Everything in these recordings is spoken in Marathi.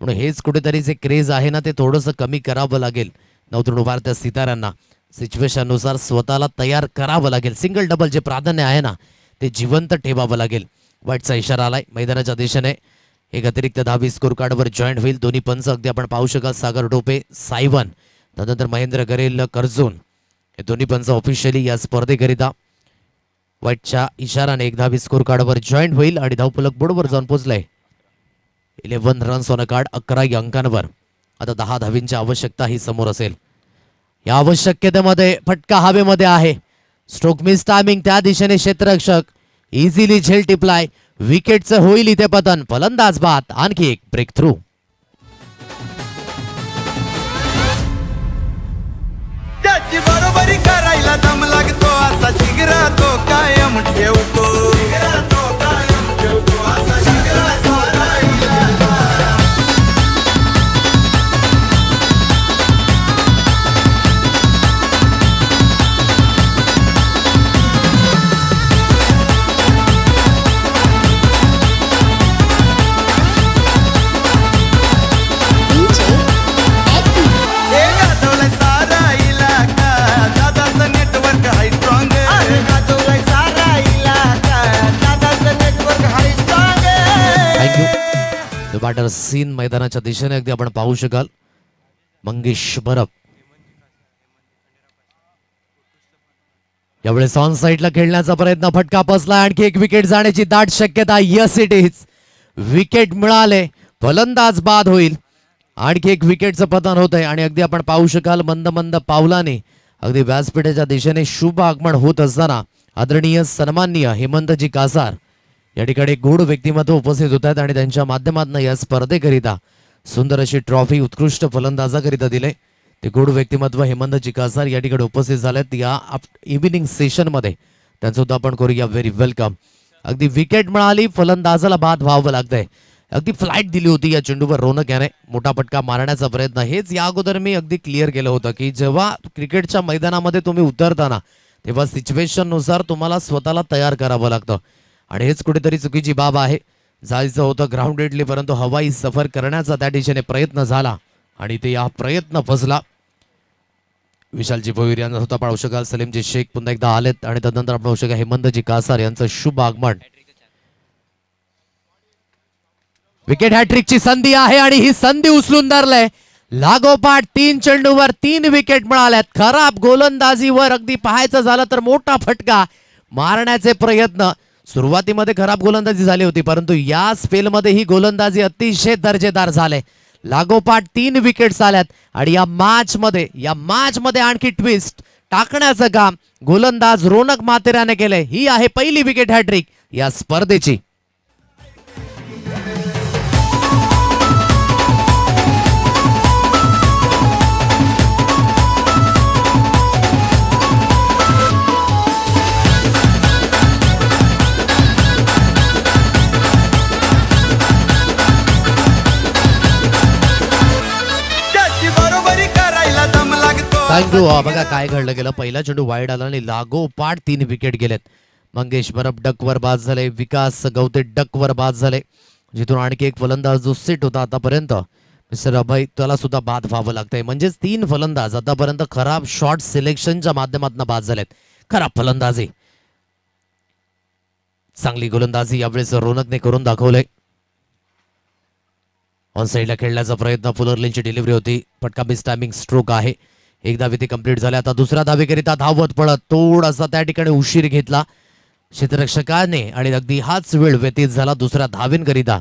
म्हणून हेच कुठेतरी जे क्रेज आहे ना ते थोडंसं कमी करावं लागेल नवतरुण भारतीय सिताऱ्यांना. सिच्युएशननुसार स्वतःला तयार करावं लागेल. सिंगल डबल जे प्राधान्य आहे ना ते जिवंत ठेवावं लागेल. वाईटचा इशारा आलाय मैदानाच्या दिशेने. एक अतिरिक्त धावी स्कोर कार्डवर जॉईंट होईल. दोन्ही पंच अगदी आपण पाहू शकाल. सागर टोपे सायवन त्यानंतर महेंद्र गरेल कर्जून हे दोन्ही पंच ऑफिशियली या स्पर्धेकरिता वाईटच्या इशाराने एक धावी स्कोर कार्डवर जॉईंट होईल आणि धावफलक बोर्डवर जाऊन पोहोचलाय. 11 रन्स ऑन अ कार्ड 11 अंकांवर. आता 10 धावींची आवश्यकता ही समोर असेल. या आवश्यकतेमध्ये फटका हवेमध्ये आहे. स्ट्रोक मिस टायमिंग त्या दिशेने क्षेत्ररक्षक इझिली झेल टिपलाय. विकेटचं होईल इथे पतन. फलंदाज बाद. आणखी एक ब्रेक थ्रू. त्याची बरोबरी करायला दम लागतो असा जिगरा तो कायम ठेवतो. असा जिगरा सोडायला बॅटर सीन मैदानाच्या दिशेने अगदी आपण पाहू शकाल. मंगेश बरफ यावेळेस ऑन साइडला खेळण्याचा प्रयत्न. फटका बसला. आणखी एक विकेट जाण्याची दाट शक्यता. Yes it is. विकेट मिळाले. फलंदाज बाद होईल. आणखी एक विकेटचं पतन होत आहे आणि अगदी आपण पाहू शकाल मंद मंद पावलाने अगदी व्यासपीठाच्या दिशेने शुभ आगमन होत असताना आदरणीय सन्माननीय हेमंतजी कासार या ठिकाणी गोड व्यक्तिमत्व उपस्थित होत आहेत आणि त्यांच्या माध्यमातून या स्पर्धेकरिता सुंदर अशी ट्रॉफी उत्कृष्ट फलंदाजाकरिता दिले. ते गोड व्यक्तिमत्व हेमंतजी कासार या ठिकाणी उपस्थित झालेत या इव्हिनिंग सेशन मध्ये. त्यांचं सुद्धा आपण करूया व्हेरी वेलकम. अगदी विकेट मिळाली. फलंदाजाला बाद व्हावं लागतंय. अगदी फ्लाईट दिली होती या चेंडूवर रोनक याने. मोठा फटका मारण्याचा प्रयत्न. हेच या अगोदर मी अगदी क्लिअर केलं होतं की जेव्हा क्रिकेटच्या मैदानामध्ये तुम्ही उतरताना तेव्हा सिच्युएशन नुसार तुम्हाला स्वतःला तयार करावं लागतं आणि हेच कुठेतरी चुकीची बाब आहे. जायचं होतं ग्राउंडेडली परंतु हवाई सफर करण्याचा त्या दिशेने प्रयत्न झाला आणि ते या प्रयत्न फसला. विशालजी भोईर यांना होता पाहू शकाल. सलीमजी शेख पुन्हा एकदा आलेत आणि त्यानंतर आपण पाहू शकाल हेमंतजी कासार यांचं शुभ आगमन. विकेट हॅट्रिकची संधी आहे आणि ही संधी उचलून धरलंय. लागोपाठ 3 चेंडूवर 3 विकेट मिळाल्यात. खराब गोलंदाजीवर अगदी पाहायचं झालं तर मोठा फटका मारण्याचे प्रयत्न. सुरुवातीमध्ये खराब गोलंदाजी झाली होती परंतु या स्पेलमध्ये ही गोलंदाजी अतिशय दर्जेदार झाले. लागोपाठ 3 विकेट्स आल्यात आणि या मॅच मध्ये आणखी ट्विस्ट टाकण्याचं काम गोलंदाज रोनक मातेराने केलंय. ही आहे पहिली विकेट हॅट्रिक या स्पर्धेची. थँक्यू. बघा काय घडलं गेलं. पहिला चेंडू वाईड आला आणि लागोपाठ 3 विकेट गेलेत. मंगेश बरफ डकवर बाद झाले. विकास गवते डकवर बाद झाले. जिथून आणखी एक फलंदाज जो सेट होता आतापर्यंत मिस्टर अभय त्याला सुद्धा बाद व्हावं लागतंय. म्हणजेच 3 फलंदाज आतापर्यंत खराब शॉट सिलेक्शनच्या माध्यमातून बाद झालेत. खराब फलंदाजी. चांगली गोलंदाजी यावेळेस रोनकने करून दाखवलंय. ऑन साइडला खेळण्याचा प्रयत्न. फुलरलिनची डिलिव्हरी होती. फटका मिस टायमिंग स्ट्रोक आहे. एक धावी ती कंप्लीट झाली. आता दुसऱ्या धावेकरिता धावत पडत थोडासा त्या ठिकाणी उशीर घेतला क्षेत्ररक्षकाने आणि अगदी हाच वेळ व्यतीत झाला दुसऱ्या धावेकरिता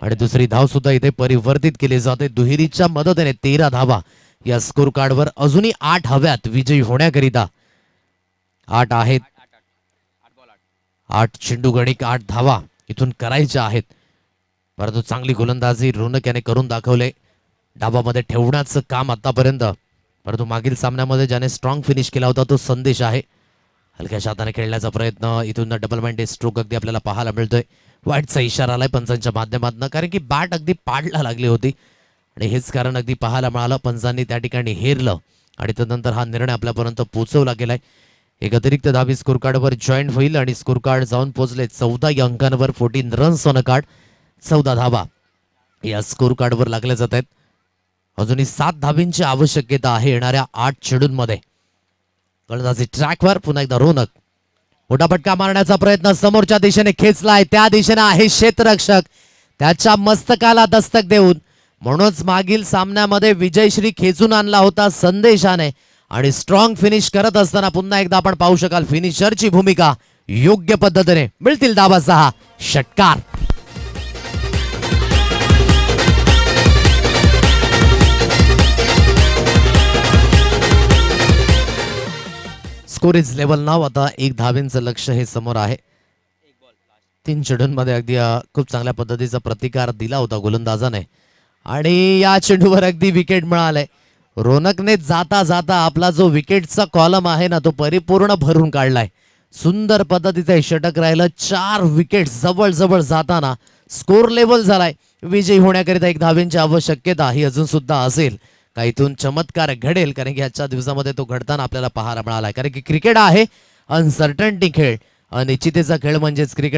आणि दुसरी धाव सुद्धा इथे परिवर्तित केली जाते. दुहेरीच्या मदतीने 13 धावा या स्कोर कार्डवर. अजूनही 8 हव्यात विजयी होण्याकरिता. 8 आहेत. 8 चेंडू गणिक 8 धावा इथून करायच्या आहेत. परंतु चांगली गोलंदाजी रोनक याने करून दाखवले. डाबामध्ये ठेवण्याचं काम आतापर्यंत. परंतु मागील सामन्यामध्ये ज्याने स्ट्रॉंग फिनिश केला होता तो संदेश आहे. हलक्याच्या हाताने खेळण्याचा प्रयत्न. इथून डबल माइंडेड स्ट्रोक अगदी आपल्याला पाहायला मिळतोय. वाईटचा इशारा आलाय पंचांच्या माध्यमातून कारण की बॅट अगदी पाडला लागली होती आणि हेच कारण अगदी पाहायला मिळालं. पंचांनी त्या ठिकाणी हेरलं आणि त्यानंतर हा निर्णय आपल्यापर्यंत पोहोचवला गेलाय. एक अतिरिक्त धावी स्कोर कार्डवर जॉईन होईल आणि स्कोर कार्ड जाऊन पोहोचले 14 अंकांवर. 14 रन्स ऑन अ कार्ड. 14 धावा या स्कोर कार्डवर लागले जात आहेत. अजूनही 7 धाबींची आवश्यकता आहे येणाऱ्या 8 चेंडूंमध्ये. गोलंदाजी ट्रॅकवर पुन्हा एकदा रोनक. मोठा फटका मारण्याचा प्रयत्न समोरच्या दिशेने खेचलाय, त्या दिशेने आहे क्षेत्ररक्षक, त्याच्या मस्तकाला दस्तक देऊन. म्हणूनच मागील सामन्यामध्ये विजयश्री खेचून आणला होता संदेशाने आणि स्ट्रॉंग फिनिश करत असताना पुन्हा एकदा आपण पाहू शकाल फिनिशरची भूमिका योग्य पद्धतीने. मिळतील धाबा 6. षटकार. स्कोर इज लेवल नाव. आता 1 धावेंचं लक्ष हे समोर आहे. 3 चेंडूंमध्ये अगदी खूप चांगल्या पद्धतीचा प्रतिकार दिला होता गोलंदाजाने आणि या चेंडूवर अगदी विकेट मिळाले. रोनकने जाता जाता आपला जो विकेटचा कॉलम आहे ना तो परिपूर्ण भरून काढलाय. सुंदर पद्धतीचे षटक राहिलं. 4 विकेट जवळ जवळ जाताना स्कोर लेवल झालाय. विजयी होण्याकरिता 1 धावेंची आवश्यकता ही अजून सुद्धा असेल. का इथून चमत्कार घडेल, कारण की आजच्या दिवसामध्ये तो घडताना आपल्याला पाहायला मिळालाय. कारण की क्रिकेट आहे अनसर्टन्टी खेळ, अनिश्चिततेचा खेळ म्हणजेच क्रिकेट.